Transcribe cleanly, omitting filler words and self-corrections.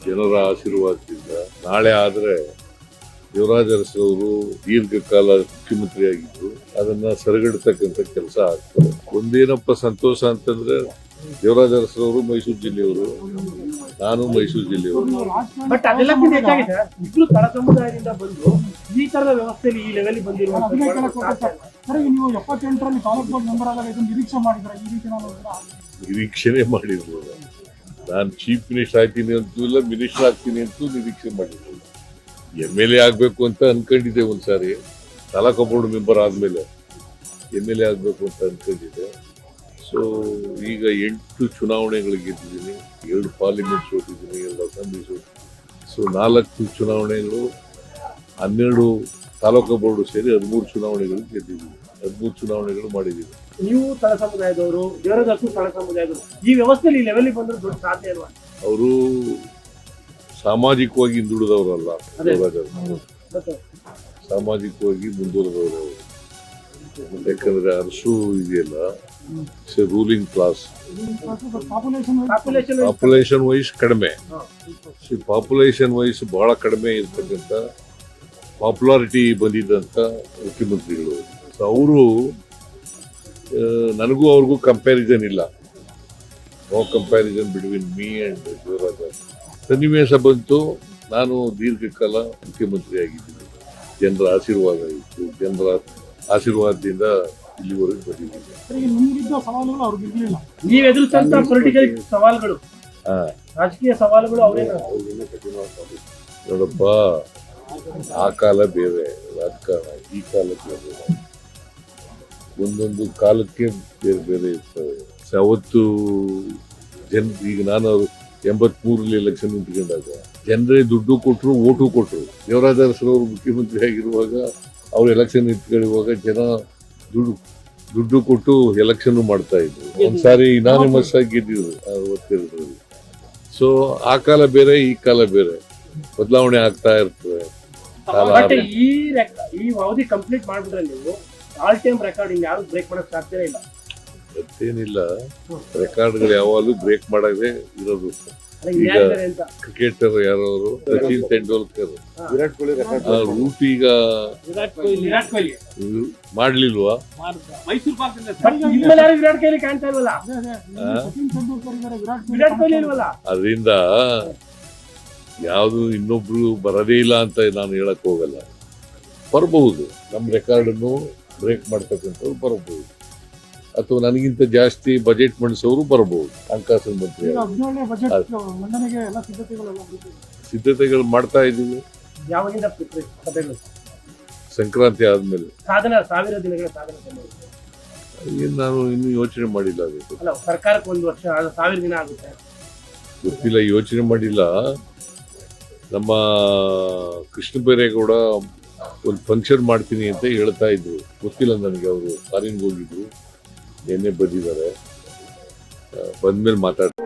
ಜನರ ಆಶೀರ್ವಾದದಿಂದ ನಾಳೆ ಆದ್ರೆ ಯುವರಾಜ್ ಅರಸು ದೀರ್ಘಕಾಲ ಮುಖ್ಯಮಂತ್ರಿಯಾಗಿದ್ರು ಅದನ್ನ ಸರಿಗಟ್ಟತಕ್ಕಂಥ ಕೆಲಸ ಆಗ್ತದೆ. ಒಂದೇನಪ್ಪ ಸಂತೋಷ ಅಂತಂದ್ರೆ ಯುವರಾಜ್ ಅರಸು ಮೈಸೂರು ಜಿಲ್ಲೆಯವರು, ನಾನು ಮೈಸೂರು ಜಿಲ್ಲೆಯವರು. ಬಟ್ ಅದೆಲ್ಲಕ್ಕಿಂತ ಹೆಚ್ಚಾಗಿದೆ ಇಬ್ರು ತಳ ಸಮುದಾಯದಿಂದ ಬಂದು ಈ ತರದ ವ್ಯವಸ್ಥೆಯಲ್ಲಿ ಈ ಲೆವೆಲ್ ಬಂದಿರುವಂತ ನೀವು 78ರಲ್ಲಿ ತಾಲೂಕು ಬೋರ್ಡ್ ಮೆಂಬರ್ ಆದಾಗ ಇದನ್ನು ನಿರೀಕ್ಷೆ ಮಾಡಿದ್ರೆ ಈ ರೀತಿ ನಾವು ನಿರೀಕ್ಷೆನೆ ಮಾಡಿರ್ಲಿಲ್ಲ. ನಾನು ಚೀಫ್ ಮಿನಿಸ್ಟರ್ ಆಗ್ತೀನಿ ಅಂತೂ ಇಲ್ಲ, ಮಿನಿಸ್ಟರ್ ಆಗ್ತೀನಿ ಅಂತೂ ನಿರೀಕ್ಷೆ ಮಾಡಿರ್ಲಿಲ್ಲ. MLA ಆಗ್ಬೇಕು ಅಂತ ಅನ್ಕೊಂಡಿದ್ದೆ ಒಂದ್ಸಾರಿ, ತಾಲೂಕು ಬೋರ್ಡ್ ಮೆಂಬರ್ ಆದ್ಮೇಲೆ MLA ಆಗ್ಬೇಕು ಅಂತ ಅನ್ಕೊಂಡಿದ್ದೆ. ಸೊ ಈಗ 8 ಚುನಾವಣೆಗಳಿಗೆ ಗೆದ್ದಿದ್ದೀನಿ, 2 ಪಾರ್ಲಿಮೆಂಟ್ ಸೋತಿದ್ದೀನಿ, 2 ಅಸೆಂಬ್ಲಿ ಸೋತಿದ್ದೀನಿ. ಸೊ 4 ಚುನಾವಣೆಗಳು, 12 ತಾಲೂಕು ಬೋರ್ಡ್ ಸೇರಿ 13 ಚುನಾವಣೆಗಳು ಗೆದ್ದಿದ್ದೀನಿ, 13 ಚುನಾವಣೆಗಳು ಮಾಡಿದ್ದೀನಿ. ನೀವು ತಳ ಸಮುದಾಯದವರು, ದೇವರದಕ್ಕೂ ತಳ ಸಮುದಾಯದವರು, ಈ ವ್ಯವಸ್ಥೆಯಲ್ಲಿ ಈ ಲೆವೆಲ್ ಬಂದ್ರೆ ದೊಡ್ಡ ಸಾಧ್ಯ ಇಲ್ವಾ? ಅವರು ಸಾಮಾಜಿಕವಾಗಿ ಹಿಂದುಳಿದವರಲ್ಲ, ಸಾಮಾಜಿಕವಾಗಿ ಮುಂದುವರೆದವರು. ಯಾಕಂದ್ರೆ ಅರಸು ಇದೆಯಲ್ಲ, ರೂಲಿಂಗ್ ಕ್ಲಾಸ್, ಪಾಪ್ಯುಲೇಷನ್ ವೈಸ್ ಕಡಿಮೆ, ಪಾಪ್ಯುಲೇಷನ್ ವೈಸ್ ಬಹಳ ಕಡಿಮೆ ಇರ್ತಕ್ಕಂಥ ಪಾಪ್ಯುಲಾರಿಟಿ ಬಂದಿದ್ದಂಥ ಮುಖ್ಯಮಂತ್ರಿಗಳು. ಅವರು ನನಗೂ ಅವ್ರಿಗೂ ಕಂಪ್ಯಾರಿಸನ್ ಇಲ್ಲ, no comparison between me and Yuvraj. ಸನ್ನಿವೇಶ ಬಂತು, ನಾನು ದೀರ್ಘಕಾಲ ಮುಖ್ಯಮಂತ್ರಿ ಆಗಿದ್ದೀನಿ, ಜನರ ಆಶೀರ್ವಾದ ಇತ್ತು, ಜನರ ಆಶೀರ್ವಾದದಿಂದ ಇಲ್ಲಿವರೆಗೂ ಬಂದಿದ್ದೀನಿ. ನೀವು ಎದುರಿಸಂತ ಪೊಲಿಟಿಕಲ್ ಸವಾಲುಗಳು, ರಾಜಕೀಯ ಸವಾಲುಗಳು ಅವರೇ ನೋಡಪ್ಪ, ಆ ಕಾಲ ಬೇರೆ, ರಾಜಕಾರಣ ಈ ಕಾಲಕ್ಕೆ ಬೇರೆ, ಒಂದೊಂದು ಕಾಲಕ್ಕೆ ಬೇರೆ ಬೇರೆ ಇರ್ತವೆ. ಅವತ್ತು ಈಗ ನಾನು 83ರಲ್ಲಿ ಎಲೆಕ್ಷನ್ ನಿಂತ್ಕೊಂಡಾಗ ಜನರೇ ದುಡ್ಡು ಕೊಟ್ಟರು, ಓಟು ಕೊಟ್ಟರು. ಯುವರಾಜ್ ಅರಸರವರು ಮುಖ್ಯಮಂತ್ರಿ ಆಗಿರುವಾಗ, ಅವ್ರು ಎಲೆಕ್ಷನ್ ನಿಂತ್ಕೊಳ್ಳುವಾಗ ಜನ ದುಡ್ಡು ಕೊಟ್ಟು ಎಲೆಕ್ಷನ್ ಮಾಡ್ತಾ ಇದ್ರು. ಒಂದ್ಸಾರಿ ಇನಾನಿಮಸ್ ಆಗಿ ಗೆದ್ದಿದ್ರು 62ರಲ್ಲಿ. ಸೊ ಆ ಕಾಲ ಬೇರೆ, ಈ ಕಾಲ ಬೇರೆ, ಬದಲಾವಣೆ ಆಗ್ತಾ ಇರ್ತದೆ. ಈ ಅವಧಿ ಕಂಪ್ಲೀಟ್ ಮಾಡ್ಬಿಟ್ರೆ ನೀವು ಆಲ್ ಟೈಮ್ ರೆಕಾರ್ಡ್ ಇನ್ ಯಾರು ಬ್ರೇಕ್ ಮಾಡಕ್ ಸಾಧ್ಯ ಇಲ್ಲ. ಮತ್ತೇನಿಲ್ಲ, ರೆಕಾರ್ಡ್ಗಳು ಯಾವಾಗಲೂ ಬ್ರೇಕ್ ಮಾಡದೆ ಇರೋದು. ಈಗ ಕ್ರಿಕೆಟರ್ ಯಾರವರು, ಸಚಿನ್ ತೆಂಡೂಲ್ಕರ್, ವಿರಾಟ್ ಕೊಹ್ಲಿ ರೂಟ್ ಈಗ ಮಾಡ್ಲಿಲ್ವಾ? ವಿರಾಟ್ ಕೊಹ್ಲಿ ಕಾಣ್ತಾ ಇಲ್ವಲ್ಲ, ವಿರಾಟ್ ಕೊಹ್ಲಿ ಇಲ್ವಲ್ಲ. ಅದರಿಂದ ಯಾವುದು ಇನ್ನೊಬ್ರು ಬರದೇ ಇಲ್ಲ ಅಂತ ನಾನು ಹೇಳಕ್ ಹೋಗಲ್ಲ. ಬರಬಹುದು, ನಮ್ಮ ರೆಕಾರ್ಡನ್ನು ಬ್ರೇಕ್ ಮಾಡ್ತಕ್ಕಂಥವ್ರು ಬರಬಹುದು, ಅಥವಾ ನನಗಿಂತ ಜಾಸ್ತಿ ಬಜೆಟ್ ಮಂಡಿಸೋರು ಬರಬಹುದು. ಹಣಕಾಸಿನ ಮಂತ್ರಿ ಸಿದ್ಧತೆಗಳು ಮಾಡ್ತಾ ಇದ್ದೀವಿ. ಯಾವಾಗಿಂದ ಸಭೆಗಳು? ಸಂಕ್ರಾಂತಿ ಆದ್ಮೇಲೆ. ಸಾಧನ 1000 ದಿನಗಳ ಸಾಧನೆ ಏನು ನಾನು ಇನ್ನೂ ಯೋಚನೆ ಮಾಡಿಲ್ಲ. ಅದಕ್ಕೆ ಅಲ್ಲ, ಸರ್ಕಾರಕ್ಕೆ 1 ವರ್ಷ, 1000 ದಿನ ಆಗುತ್ತೆ, ಗೊತ್ತಿಲ್ಲ, ಯೋಚನೆ ಮಾಡಿಲ್ಲ. ನಮ್ಮ ಕೃಷ್ಣ ಬೈರೇಗೌಡ ಒಂದು ಫಂಕ್ಷನ್ ಮಾಡ್ತೀನಿ ಅಂತ ಹೇಳ್ತಾ ಇದ್ರು, ಗೊತ್ತಿಲ್ಲ ನನಗೆ. ಅವರು ಫಾರಿನ್ಗೆ ಹೋಗಿದ್ರು, ಏನೇ ಬಂದಿದ್ದಾರೆ, ಬಂದ್ಮೇಲೆ ಮಾತಾಡ್ತಾರೆ.